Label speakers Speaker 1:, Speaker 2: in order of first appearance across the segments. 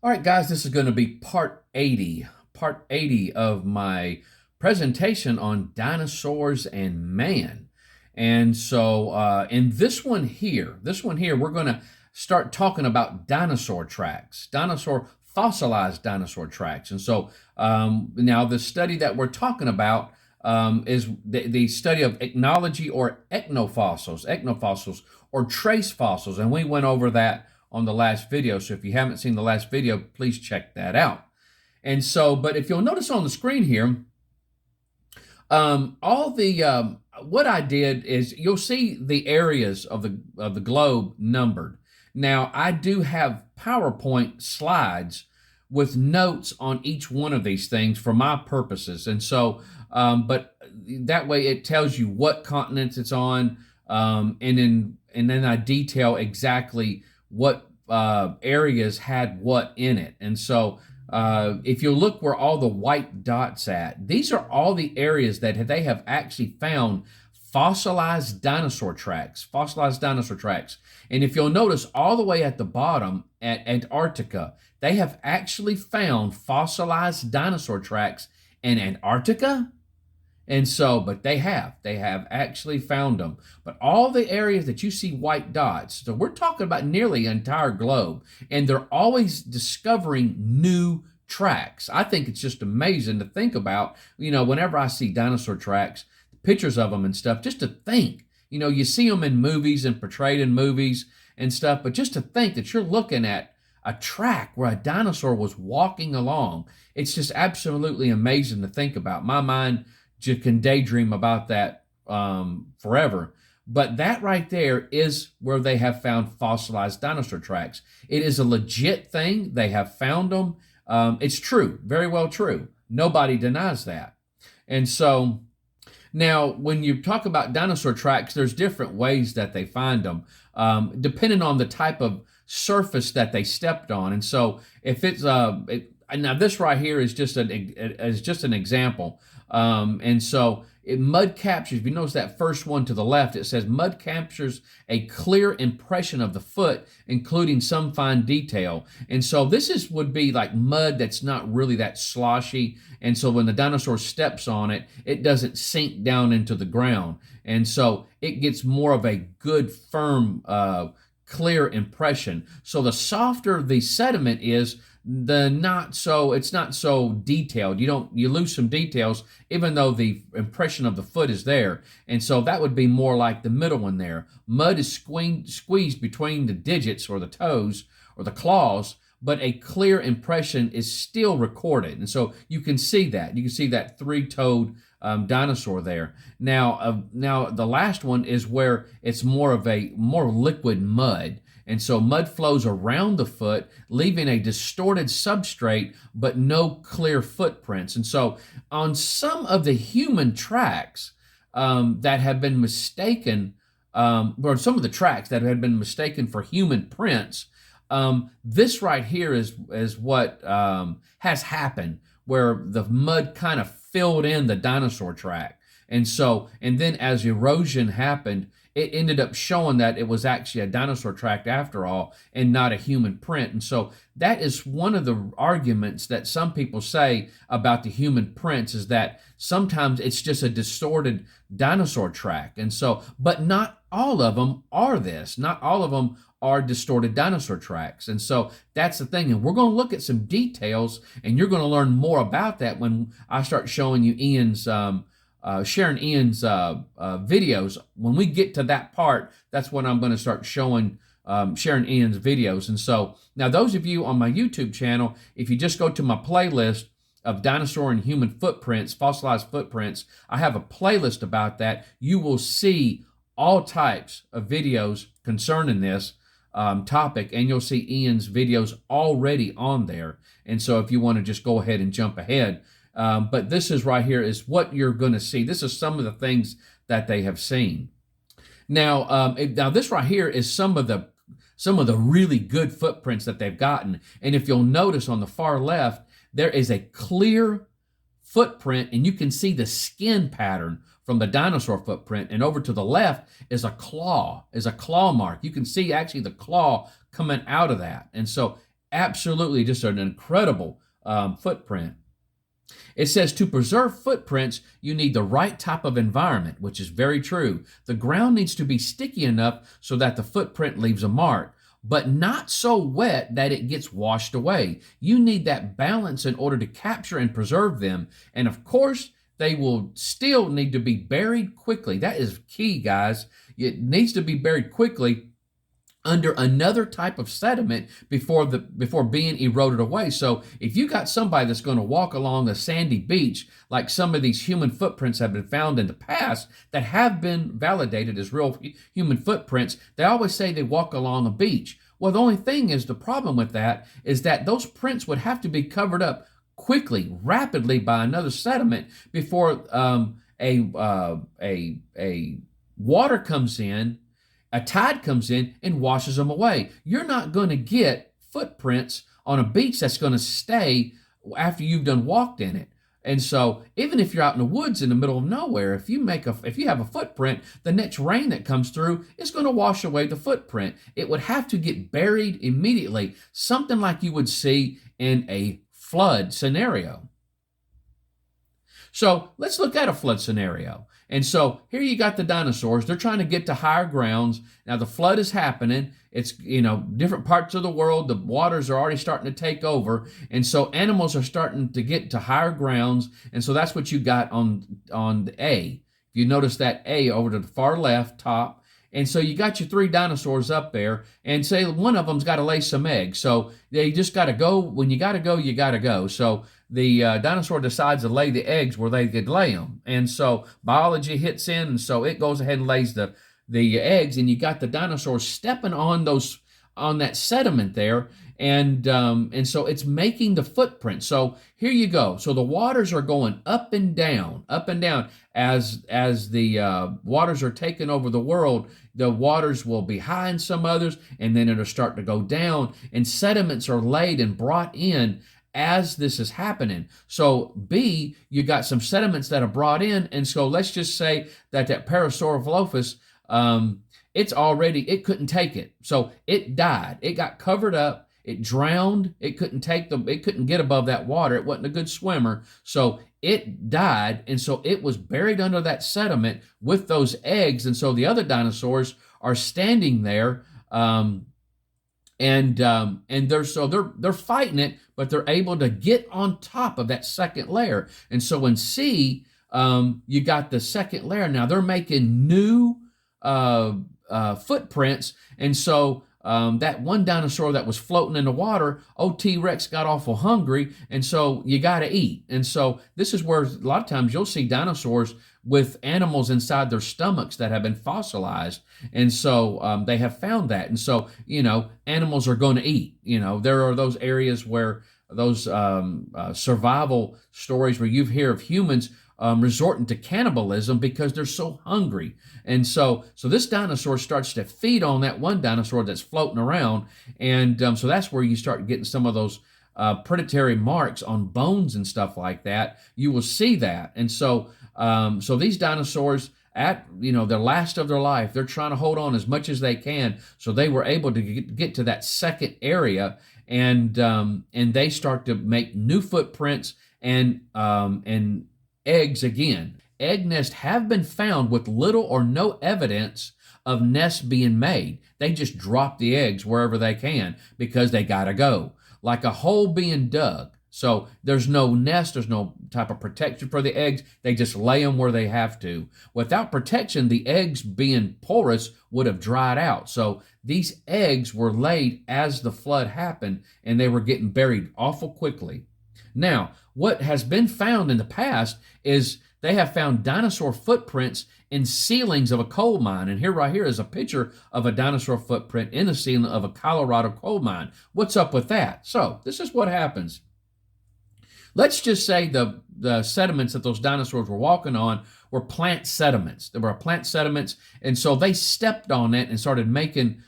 Speaker 1: All right, guys, this is going to be part 80 of my presentation on dinosaurs and man. And so, in this one here, we're going to start talking about dinosaur tracks, fossilized dinosaur tracks. And so, now the study that we're talking about is the study of ichnology or ichnofossils, or trace fossils. And we went over that on the last video. So if you haven't seen the last video, please check that out. And so, but if you'll notice on the screen here, all the what I did is you'll see the areas of the globe numbered. Now I do have PowerPoint slides with notes on each one of these things for my purposes, and so but that way it tells you what continents it's on, and then I detail exactly what areas had what in it. And so if you look where all the white dots at, these are all the areas that they have actually found fossilized dinosaur tracks. And if you'll notice all the way at the bottom at Antarctica, they have actually found fossilized dinosaur tracks in Antarctica. And so, but they have actually found them. But all the areas that you see white dots, so we're talking about nearly the entire globe, and they're always discovering new tracks. I think it's just amazing to think about, whenever I see dinosaur tracks, pictures of them and stuff, just to think, you see them in movies and portrayed in movies and stuff, but just to think that you're looking at a track where a dinosaur was walking along, it's just absolutely amazing to think about. My mind you can daydream about that forever. But that right there is where they have found fossilized dinosaur tracks. It is a legit thing. They have found them. It's true, very well true. Nobody denies that. And so now when you talk about dinosaur tracks, there's different ways that they find them, depending on the type of surface that they stepped on. And so if it's now this right here is just an example. And so mud captures, if you notice that first one to the left, it says mud captures a clear impression of the foot, including some fine detail. And so would be like mud that's not really that sloshy. And so when the dinosaur steps on it, it doesn't sink down into the ground. And so it gets more of a good, firm, clear impression. So the softer the sediment is, it's not so detailed. You lose some details, even though the impression of the foot is there. And so that would be more like the middle one there. Mud is squeezed between the digits or the toes or the claws, but a clear impression is still recorded. And so you can see that three-toed dinosaur there. Now the last one is where it's more liquid mud. And so mud flows around the foot, leaving a distorted substrate, but no clear footprints. And so on some of the human tracks that have been mistaken, or some of the tracks that have been mistaken for human prints, this right here is what has happened, where the mud kind of filled in the dinosaur track. And then as erosion happened, it ended up showing that it was actually a dinosaur track after all, and not a human print. And so that is one of the arguments that some people say about the human prints, is that sometimes it's just a distorted dinosaur track. And so, but not all of them are this. Not all of them are distorted dinosaur tracks. And so that's the thing. And we're going to look at some details, and you're going to learn more about that when I start showing you sharing Ian's videos. When we get to that part, that's when I'm going to start sharing Ian's videos. And so now those of you on my YouTube channel, if you just go to my playlist of dinosaur and human footprints, fossilized footprints, I have a playlist about that. You will see all types of videos concerning this topic, and you'll see Ian's videos already on there. And so if you want to just go ahead and jump ahead, but this is right here is what you're going to see. This is some of the things that they have seen. Now, this right here is some of the really good footprints that they've gotten. And if you'll notice on the far left, there is a clear footprint, and you can see the skin pattern from the dinosaur footprint. And over to the left is a claw mark. You can see actually the claw coming out of that. And so Absolutely, just an incredible footprint. It says to preserve footprints, you need the right type of environment, which is very true. The ground needs to be sticky enough so that the footprint leaves a mark, but not so wet that it gets washed away. You need that balance in order to capture and preserve them. And of course, they will still need to be buried quickly. That is key, guys. It needs to be buried quickly under another type of sediment before being eroded away. So if you got somebody that's going to walk along a sandy beach, like some of these human footprints have been found in the past that have been validated as real human footprints, they always say they walk along a beach. Well, the only thing is, the problem with that is that those prints would have to be covered up quickly, rapidly by another sediment before a water comes in, a tide comes in and washes them away. You're not going to get footprints on a beach that's going to stay after you've done walked in it. And so even if you're out in the woods in the middle of nowhere, if you have a footprint, the next rain that comes through is going to wash away the footprint. It would have to get buried immediately, something like you would see in a flood scenario. So let's look at a flood scenario. And so here you got the dinosaurs. They're trying to get to higher grounds. Now the flood is happening. It's, different parts of the world, the waters are already starting to take over. And so animals are starting to get to higher grounds. And so that's what you got on the A. You notice that A over to the far left top. And so you got your three dinosaurs up there, and say one of them's got to lay some eggs. So they just got to go. When you got to go, you got to go. So the dinosaur decides to lay the eggs where they could lay them. And so biology hits in, and so it goes ahead and lays the eggs, and you got the dinosaurs stepping on that sediment there, and so it's making the footprint. So here you go. So the waters are going up and down as the waters are taking over the world. The waters will be high in some others, and then it'll start to go down, and sediments are laid and brought in as this is happening. So B, you got some sediments that are brought in, and so let's just say that Parasaurolophus, it couldn't take it. So it died. It got covered up. It drowned. It couldn't get above that water. It wasn't a good swimmer. So it died. And so it was buried under that sediment with those eggs. And so the other dinosaurs are standing there, and they're fighting it, but they're able to get on top of that second layer. And so in C, you got the second layer. Now they're making new footprints, and so that one dinosaur that was floating in the water, T-Rex got awful hungry, and so you got to eat. And so this is where a lot of times you'll see dinosaurs with animals inside their stomachs that have been fossilized, and so they have found that. And so animals are going to eat. There are those areas where those survival stories where you hear of humans resorting to cannibalism because they're so hungry. And so this dinosaur starts to feed on that one dinosaur that's floating around. And so that's where you start getting some of those predatory marks on bones and stuff like that. You will see that. And so these dinosaurs, at the last of their life, they're trying to hold on as much as they can. So they were able to get to that second area, and they start to make new footprints and eggs again. Egg nests have been found with little or no evidence of nests being made. They just drop the eggs wherever they can because they gotta go. Like a hole being dug. So there's no nest, there's no type of protection for the eggs. They just lay them where they have to. Without protection, the eggs being porous would have dried out. So these eggs were laid as the flood happened, and they were getting buried awful quickly. Now, what has been found in the past is they have found dinosaur footprints in ceilings of a coal mine. And right here is a picture of a dinosaur footprint in the ceiling of a Colorado coal mine. What's up with that? So this is what happens. Let's just say the sediments that those dinosaurs were walking on were plant sediments. They were plant sediments, and so they stepped on it and started making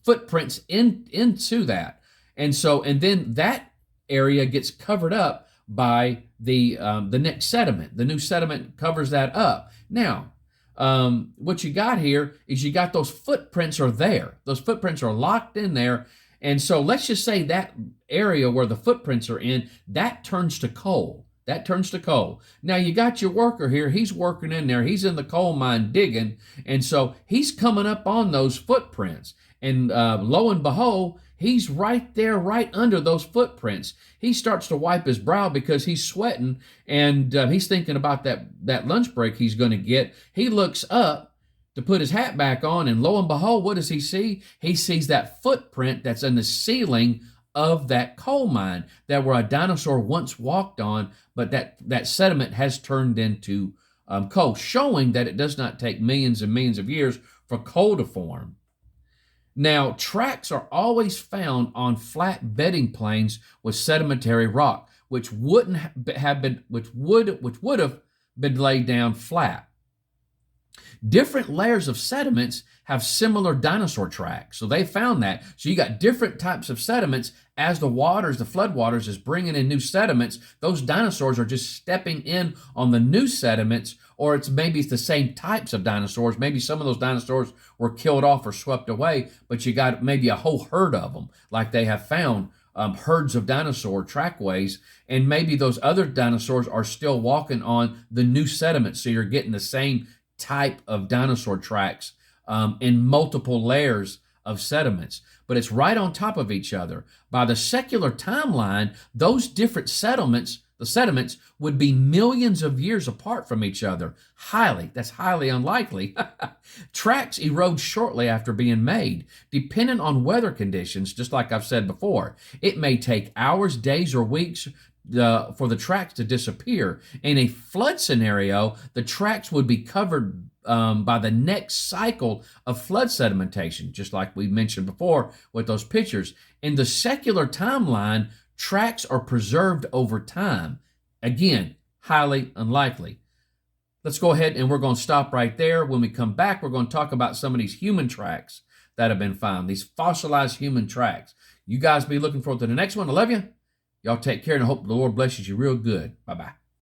Speaker 1: footprints into that. And then that area gets covered up by the next sediment. The new sediment covers that up. Now, what you got here is you got those footprints are there. Those footprints are locked in there, And so let's just say that area where the footprints are in, that turns to coal. That turns to coal. Now you got your worker here. He's working in there. He's in the coal mine digging. And so he's coming up on those footprints. And lo and behold, he's right there, right under those footprints. He starts to wipe his brow because he's sweating, and he's thinking about that lunch break he's going to get. He looks up to put his hat back on, and lo and behold, what does he see? He sees that footprint that's in the ceiling of that coal mine that where a dinosaur once walked on, but that sediment has turned into coal, showing that it does not take millions and millions of years for coal to form. Now, tracks are always found on flat bedding plains with sedimentary rock, which would have been laid down flat. Different layers of sediments have similar dinosaur tracks. So they found that. So you got different types of sediments as the floodwaters is bringing in new sediments. Those dinosaurs are just stepping in on the new sediments, or maybe it's the same types of dinosaurs. Maybe some of those dinosaurs were killed off or swept away, but you got maybe a whole herd of them, like they have found herds of dinosaur trackways, and maybe those other dinosaurs are still walking on the new sediments. So you're getting the same type of dinosaur tracks in multiple layers of sediments, but it's right on top of each other. By the secular timeline, those different sediments would be millions of years apart from each other. That's highly unlikely. Tracks erode shortly after being made, depending on weather conditions, just like I've said before. It may take hours, days, or weeks for the tracks to disappear. In a flood scenario, the tracks would be covered by the next cycle of flood sedimentation, just like we mentioned before with those pictures. In the secular timeline, tracks are preserved over time. Again, highly unlikely. Let's go ahead and we're going to stop right there. When we come back, we're going to talk about some of these human tracks that have been found, these fossilized human tracks. You guys be looking forward to the next one. I love you. Y'all take care, and I hope the Lord blesses you real good. Bye-bye.